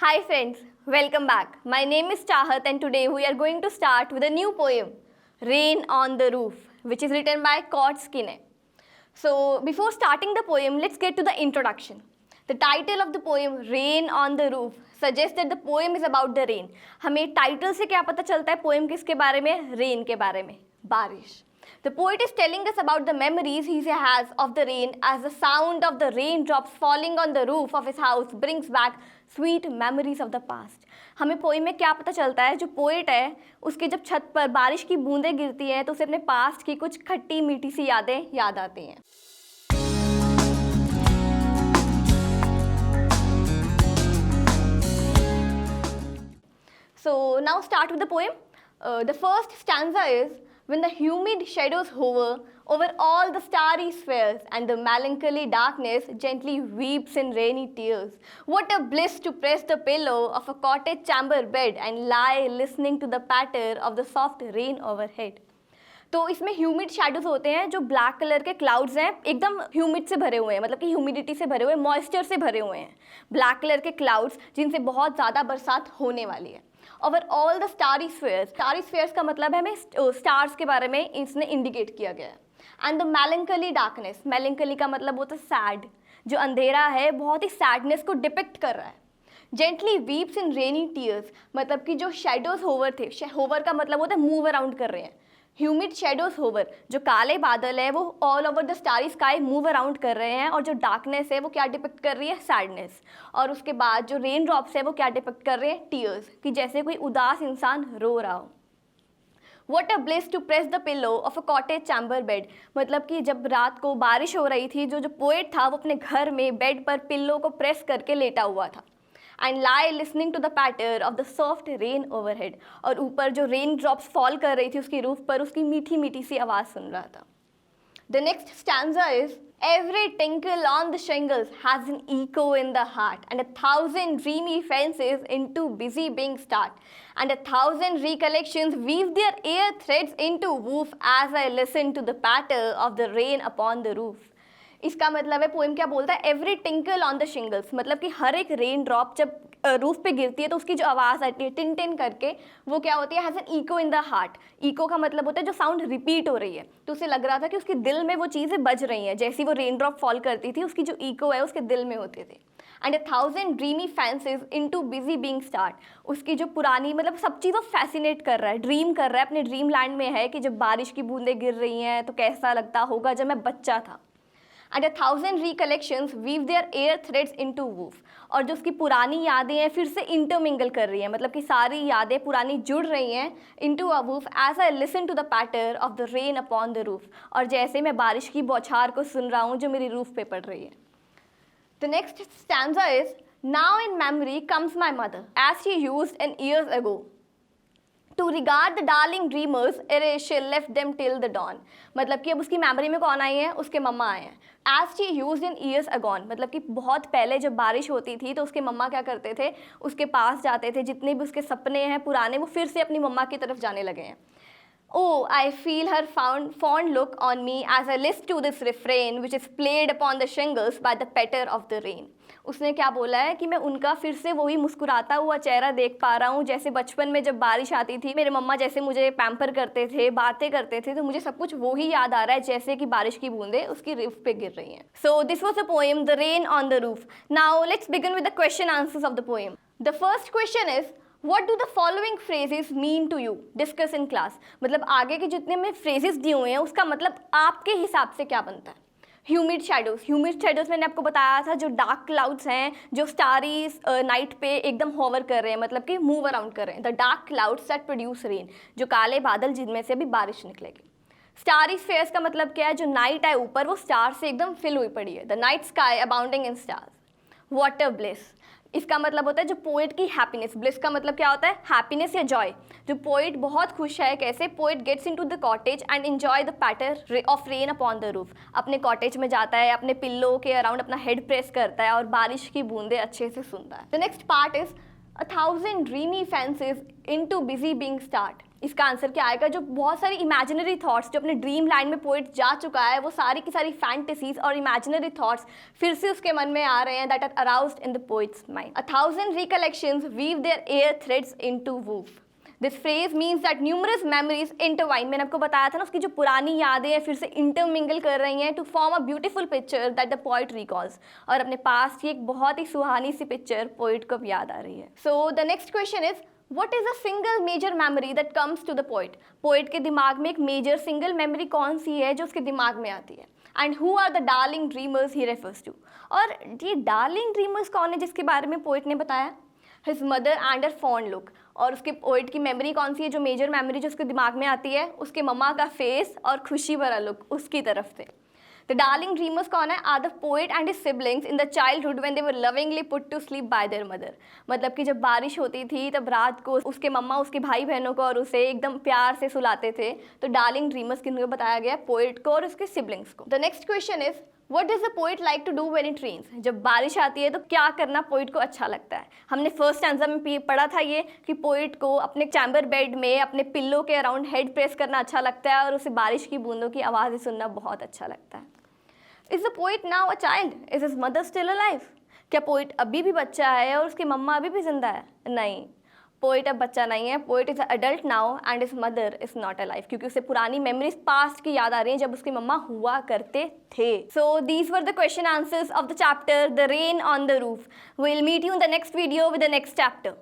Hi friends, welcome back. My name is Chahat and today we are going to start with a new poem, Rain on the Roof, which is written by Cord Skinney. So before starting the poem, let's get to the introduction. The title of the poem, Rain on the Roof, suggests that the poem is about the rain. हमें title से क्या पता चलता है poem किसके बारे में? Rain के बारे में, बारिश. The poet is telling us about the memories he has of the rain as the sound of the raindrops falling on the roof of his house brings back sweet memories of the past. हमें poem में क्या पता चलता है, जो poet है उसके जब छत पर बारिश की बूंदें गिरती हैं तो उसे अपने पास्ट की कुछ खट्टी मीठी सी यादें याद आती हैं. So now start with the poem. The first stanza is, when the humid shadows hover over all the starry spheres and the melancholy darkness gently weeps in rainy tears. What a bliss to press the pillow of a cottage chamber bed and lie listening to the patter of the soft rain overhead. तो इसमें humid shadows होते हैं जो black colour के clouds हैं, एकदम humid से भरे हुए हैं, मतलब कि ह्यूमिडिटी से भरे हुए, मॉइस्चर से भरे हुए हैं. ब्लैक कलर के क्लाउड्स जिनसे बहुत ज़्यादा बरसात होने वाली है. Over all the starry spheres का मतलब है हमें स्टार्स के बारे में इसने इंडिकेट किया गया है. And the melancholy darkness, melancholy का मतलब होता है सैड, जो अंधेरा है बहुत ही सैडनेस को डिपिक्ट कर रहा है. जेंटली वीप्स इन रेनी टीयर्स, मतलब कि जो शेडोज होवर थे, होवर का मतलब होता है मूव अराउंड कर रहे हैं. ह्यूमिड शेडोज होवर, जो काले बादल है वो all over the starry sky move around कर रहे हैं, और जो डार्कनेस है वो क्या डिपिक्ट कर रही है? सैडनेस. और उसके बाद जो रेन ड्रॉप्स है वो क्या डिपिक्ट कर रहे हैं? टीयर्स, कि जैसे कोई उदास इंसान रो रहा हो. What a bliss to press the pillow of a cottage chamber bed, मतलब कि जब रात को बारिश हो रही थी, जो पोएट था वो अपने घर में बेड पर पिल्लो को प्रेस करके लेटा हुआ था. And lie listening to the patter of the soft rain overhead, और ऊपर जो रेन ड्रॉप्स फॉल कर रही थी उसकी रूफ पर, उसकी मीठी मीठी सी आवाज़ सुन रहा था. The next stanza is, every tinkle on the shingles has an echo in the heart, and 1,000 dreamy fancies into busy being start, and 1,000 recollections weave their ear threads into woof as I listen to the patter of the rain upon the roof. इसका मतलब है poem क्या बोलता है? Every tinkle on the shingles, मतलब कि हर एक rain drop जब रूफ पे गिरती है तो उसकी जो आवाज़ आती है टिन टिन करके, वो क्या होती है? Has an echo in the heart. Echo का मतलब होता है जो साउंड रिपीट हो रही है, तो उसे लग रहा था कि उसके दिल में वो चीज़ें बज रही हैं, जैसी वो रेन ड्रॉप फॉल करती थी उसकी जो इको है उसके दिल में होते थे. And 1,000 dreamy fancies into busy being start, उसकी जो पुरानी मतलब सब चीज़ वो फैसिनेट कर रहा है, ड्रीम कर रहा है, अपने ड्रीम लैंड में है कि जब बारिश की बूंदें गिर रही हैं तो कैसा लगता होगा जब मैं बच्चा था. And 1,000 recollections weave their ear threads into woof, और जो उसकी पुरानी यादें हैं फिर से इंटरमिंगल कर रही हैं, मतलब कि सारी यादें पुरानी जुड़ रही हैं into a woof as I listen to the patter of the rain upon the roof, और जैसे मैं बारिश की बौछार को सुन रहा हूँ जो मेरी रूफ पे पड़ रही है. The next stanza is, now in memory comes my mother as she used an years ago to regard the darling dreamers ere she left them till the dawn, मतलब कि अब उसकी मेमोरी में कौन आई है? उसके मम्मा आए हैं. As she used in years agone, मतलब कि बहुत पहले जब बारिश होती थी तो उसके मम्मा क्या करते थे? उसके पास जाते थे, जितने भी उसके सपने हैं पुराने वो फिर से अपनी मम्मा की तरफ जाने लगे हैं. Oh, I feel her fond look on me as I listen to this refrain which is played upon the shingles by the patter of the rain. उसने क्या बोला है कि मैं उनका फिर से वही मुस्कुराता हुआ चेहरा देख पा रहा हूँ, जैसे बचपन में जब बारिश आती थी मेरे मम्मा जैसे मुझे पैम्पर करते थे, बातें करते थे, तो मुझे सब कुछ वही याद आ रहा है जैसे कि बारिश की बूंदें उसकी रूफ पे गिर रही हैं. So this was the poem, The Rain on the Roof. Now let's begin with the question answers of the poem. The first question is, What do the following phrases mean to you? Discuss in class. मतलब आगे के जितने में phrases दिए हुए हैं उसका मतलब आपके हिसाब से क्या बनता है? ह्यूमिड शेडोज मैंने आपको बताया था, जो डार्क क्लाउड्स हैं जो स्टारी नाइट पे एकदम होवर कर रहे हैं, मतलब कि मूव अराउंड कर रहे हैं. The dark clouds that produce rain, जो काले बादल जिनमें से अभी बारिश निकलेगी. स्टारी स्फेयर्स का मतलब क्या है? जो नाइट है ऊपर वो स्टार से एकदम फिल हुई पड़ी है. The night sky abounding in stars. What a bliss, इसका मतलब होता है जो पोएट की हैप्पीनेस. ब्लिस का मतलब क्या होता है? हैप्पीनेस या जॉय. जो पोएट बहुत खुश है, कैसे? Poet gets into the cottage and enjoy the patter of rain upon the roof. अपने कॉटेज में जाता है, अपने पिल्लो के अराउंड अपना हेड प्रेस करता है और बारिश की बूंदें अच्छे से सुनता है. The next part is 1,000 dreamy fancies into busy being start. इसका आंसर क्या आएगा? जो बहुत सारी इमेजिनरी थॉट्स जो अपने ड्रीम लैंड में पोइट जा चुका है, वो सारी की सारी फैंटेसीज और इमेजिनरी थॉट्स फिर से उसके मन में आ रहे हैं, that are aroused in the poet's mind. 1000 recollections weave their air threads into woof. This phrase means that numerous memories intertwine. मैंने आपको बताया था ना, उसकी जो पुरानी यादें हैं फिर से इंटरमिंगल कर रही हैं to form a beautiful picture that the poet recalls. और अपने पास की एक बहुत ही सुहानी सी पिक्चर पोइट को अब याद आ रही है. So the next question is, what is a single major memory that comes to the poet? Poet के दिमाग में एक मेजर सिंगल मेमोरी कौन सी है जो उसके दिमाग में आती है? And who are the darling dreamers he refers to? और ये डार्लिंग ड्रीमर्स कौन है जिसके बारे में पोइट ने बताया? His mother and her fond look. और उसके पोइट की मेमोरी कौन सी है, जो मेजर मेमोरी जो उसके दिमाग में आती है? उसके मम्मा का फेस और खुशी भरा लुक उसकी तरफ से. द डार्लिंग ड्रीमर्स कौन है? Are the poet and his siblings in the childhood when they were lovingly put to sleep by their mother. मतलब कि जब बारिश होती थी तब रात को उसके मम्मा उसके भाई बहनों को और उसे एकदम प्यार से सुलाते थे. तो डार्लिंग ड्रीमर्स किनको बताया गया? पोएट को और उसके सिबलिंग्स को. The next question is, What does the poet like to do when it rains? जब बारिश आती है तो क्या करना पोइट को अच्छा लगता है? हमने फर्स्ट स्टैंजा में पढ़ा था ये कि पोइट को अपने चैम्बर बेड में अपने पिल्लो के अराउंड हेड प्रेस करना अच्छा लगता है और उसे बारिश की बूंदों की आवाज़ें सुनना बहुत अच्छा लगता है. Is the poet now a child? Is his mother still alive? क्या पोइट अभी भी बच्चा है और उसकी मम्मा अभी भी जिंदा है? नहीं, पोइट अब बच्चा नहीं है. Poet is adult now and his mother is not alive, क्योंकि उसे पुरानी मेमोरीज पास्ट की याद आ रही हैं जब उसकी मम्मा हुआ करते थे. So these were the question answers of the chapter the rain on the roof. We will meet you in the next video with the next chapter.